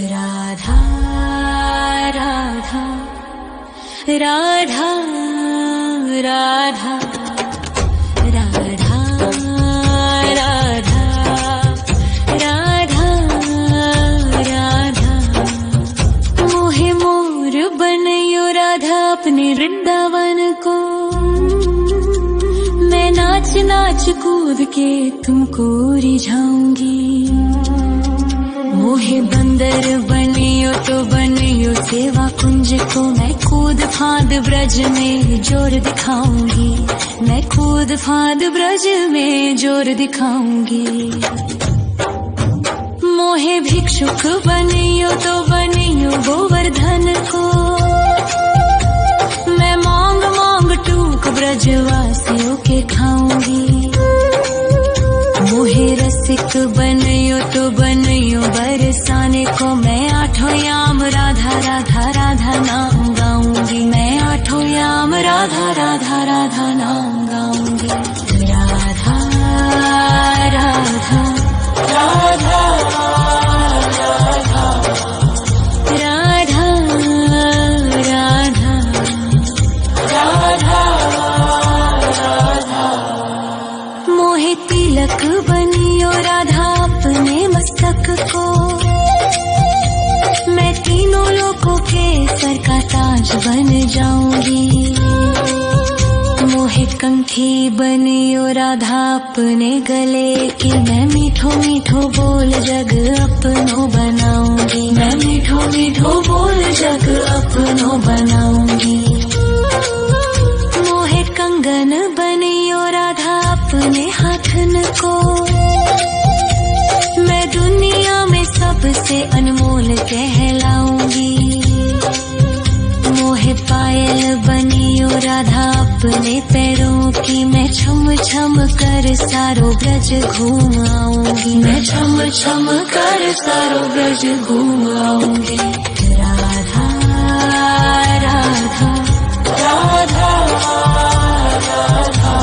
राधा राधा राधा राधा राधा राधा राधा राधा मोहे मोर बनयो राधा अपने वृंदावन को। मैं नाच नाच कूद के तुमको रिझाऊंगी। मोहे बंदर बनियो तो बनियो सेवा कुंज को। मैं कूद फांद ब्रज में जोर दिखाऊंगी। मैं कूद फांद ब्रज में जोर दिखाऊंगी। मोहे भिक्षुक बनियो तो बनियो गोवर्धन को। मैं मांग मांग टूक ब्रजवासियों के खाऊंगी। मोहे रसिक बनयो तो बनयो बरसाने को। मैं आठों याम राधा राधा राधा नाम गाऊंगी। मैं आठों याम राधा राधा राधा नाम गाऊंगी। राधा राधा राधा राधा राधा राधा राधा। मोहे तिलक बनियो राधा अपने मस्तक को। मैं तीनों लोगों के सर का ताज बन जाऊंगी। मोहे कंठी बनियो राधा अपने गले की। मैं मीठो मीठो बोल जग अपनो बनाऊंगी। मैं मीठो मीठो बोल जग अपनो बनाऊंगी। मोहे कंगन बनियो राधा अपने हाथन को। मैं दुनिया में सबसे अनमोल कहलाऊंगी। मोहे पायल बनियो राधा अपने पैरों की। मैं छम छम कर सारो ब्रज घूम आऊंगी। मैं छम छम कर सारो ब्रज घूम आऊंगी। राधा राधा राधा राधा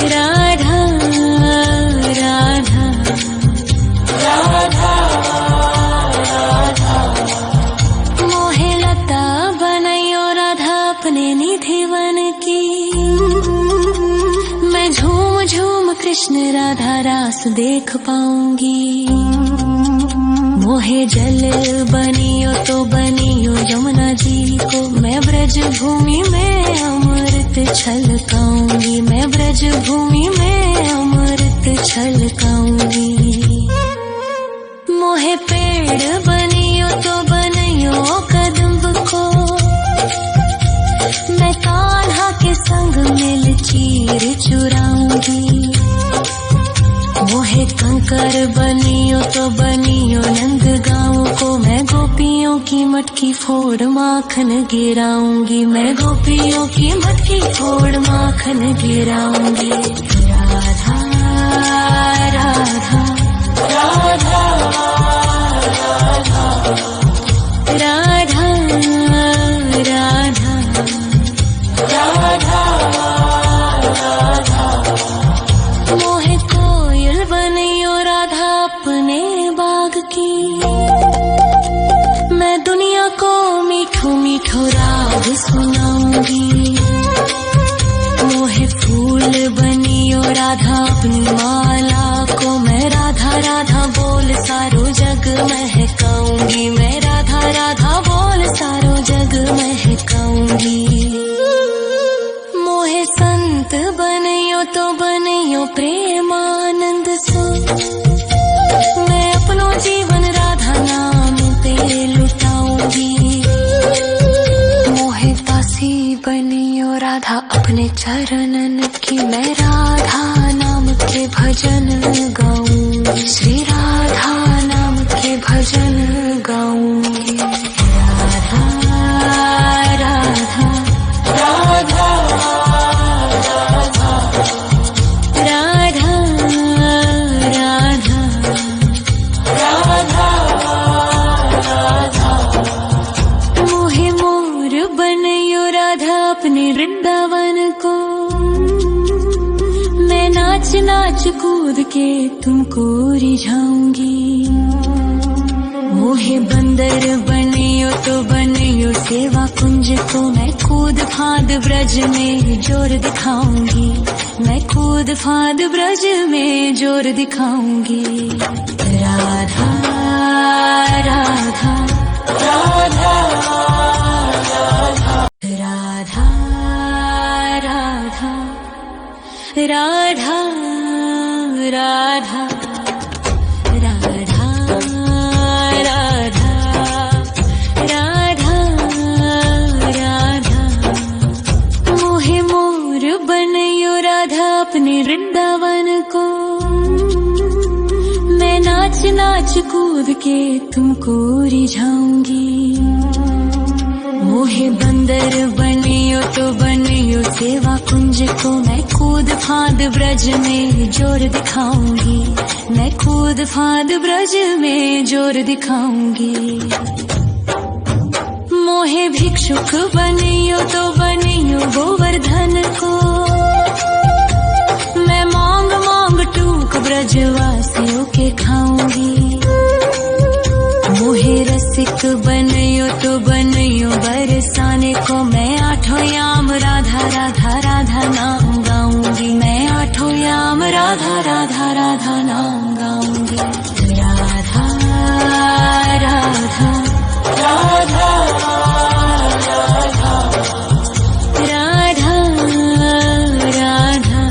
राधा राधा राधा। मोहे लता बनयो राधा अपने निधि वन की। मैं झूम झूम कृष्ण राधा रास देख पाऊंगी। मोहे जल बनियो तो बनियो यमुना जी को। मैं ब्रज भूमि में अमृत छलकाऊंगी। मैं ब्रज भूमि में अमृत छलकाऊंगी। मोहे पेड़ बनियो तो बनियो कदम्ब को। मैं कान्हा के संग मिल चीर चुराऊंगी। मोहे कंकर बनियो तो बनियो नंद गाँव को। मैं गोपियों की मटकी फोड़ माखन गिराऊंगी। मैं गोपियों की मटकी फोड़ माखन गिराऊंगी। राधा राधा राधा राधा राधा राधा राधा। मोहे कोयल बनियो राधा अपने बाग की। मैं दुनिया को मीठो मीठो राग सुनाऊंगी। मोहे फूल बनियो राधा अपनी माला को। मैं राधा राधा बोल सारो जग महकाऊंगी। मैं राधा राधा बोल सारो जग महकाऊंगी। मोहे संत बनियो तो बनियो प्रेमानंद सो। मैं अपनो जीवन राधा नाम पे लुटाऊंगी। मोहे दासी बनियो राधा अपने चरणन की। मैं राधा नाम के भजन गाऊंगी। श्री राधा नाम के भजन गाऊंगी। राधा राधा राधा राधा राधा राधा। मोहे मोर बनयो राधा अपने वृंदावन को। मैं नाच नाच कूद के तुमको रिझाऊंगी। मोहे बंदर बनियो तो बनियो सेवा कुंज को मैं कूद फाद ब्रज में जोर दिखाऊंगी, मैं कूद फाद ब्रज में जोर दिखाऊंगी। राधा राधा राधा राधा राधा राधा राधा राधा राधा राधा राधा मोहे मोर बनयो राधा अपने वृंदावन को, मैं नाच नाच कूद के तुमको रिझाऊंगी। मोहे बंदर बनियो तो बनियो सेवा कुंज को मैं कूद फाद ब्रज में जोर दिखाऊंगी, मैं कूद फाद ब्रज में जोर दिखाऊंगी। मोहे भिक्षुक बनियो तो बनियो गोवर्धन को, मैं मांग मांग टूक ब्रजवासियों के खाऊंगी। मोहे रसिक बनियो तो बनियो बरसाने को, मैं आठों याम राधा राधा राधा नाम गाऊंगी, मैं आठों याम राधा राधा राधा नाम गाऊंगी। राधा राधा राधा राधा राधा राधा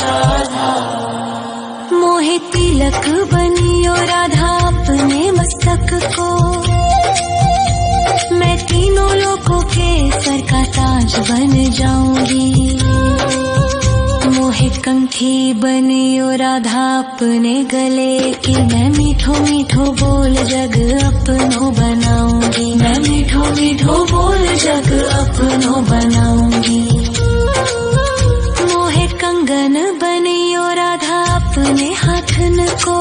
राधा मोहे तिलक बनियो राधा अपने मस्तक को, मैं तीनों लोगों के सर का ताज बन जाऊंगी। मोहे कंठी बनियो राधा अपने गले की, मैं मीठो मीठो बोल जग अपनो बनाऊंगी, मैं मीठो मीठो बोल जग अपनो बनाऊंगी। मोहे कंगन बनियो राधा अपने हाथन को,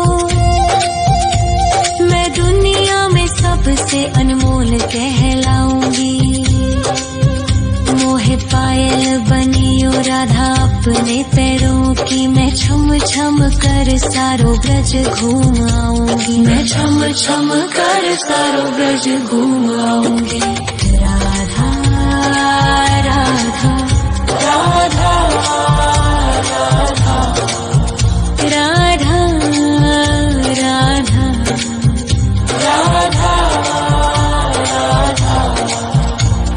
मैं दुनिया में सबसे अनमोल कहलाऊंगी। मोहे पायल बनियो राधा अपने पैरों की, मैं छम छम कर सारो ब्रज घूम आऊंगी, मैं छम छम कर सारो ब्रज घूम आऊंगी। राधा राधा राधा राधा राधा राधा राधा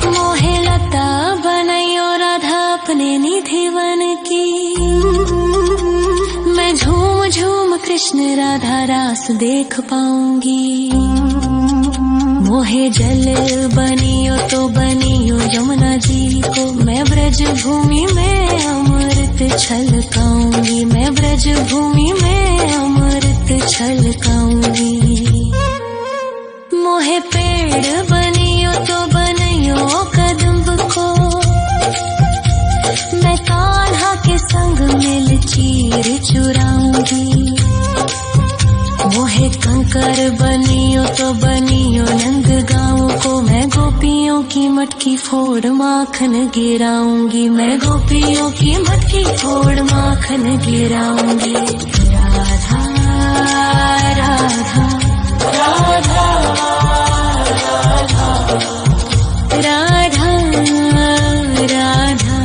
मोहे लता बनयो राधा अपने निधिवन की, मैं झूम झूम कृष्ण राधा रास देख पाऊंगी। मोहे जल बनियो तो बनियो यमुना जी को, मैं ब्रज भूमि में अमृत छलकाऊंगी, मैं ब्रज भूमि में अमृत छलकाऊंगी। मोहे पेड़ बनियो तो बनियो कदम्ब को, मैं कान्हा के संग मिल चीर चुराऊंगी। मोहे कंकर बनियो तो बनियो नंद गाँव को, मैं गोपियों की मटकी फोड़ माखन गिराऊंगी, मैं गोपियों की मटकी फोड़ माखन गिराऊंगी। राधा राधा राधा राधा राधा राधा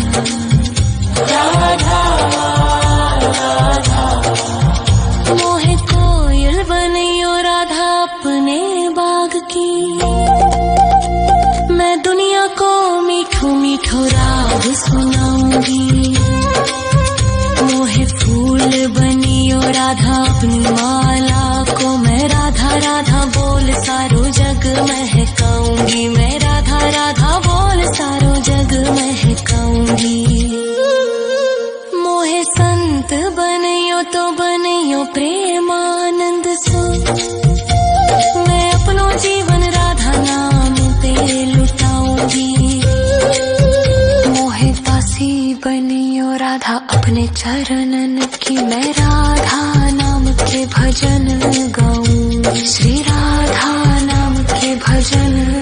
राधा मोहे कोयल बनियो राधा अपने बाग की, मैं दुनिया को मीठो मीठो राग सुनाऊंगी। मोहे फूल बनियो राधा अपनी माला को, मैं राधा राधा बोल सारो जग महकाऊंगी, मैं राधा राधा बोल सारो जग महकाऊंगी। मोहे संत बनियो तो बनियो प्रेमानंद सो, मैं अपनो जीवन राधा नाम पे लुटाऊंगी। मोहे दासी बनियो राधा अपने चरणन की, मैं राधा नाम के भजन गाऊं, श्री राधा नाम के भजन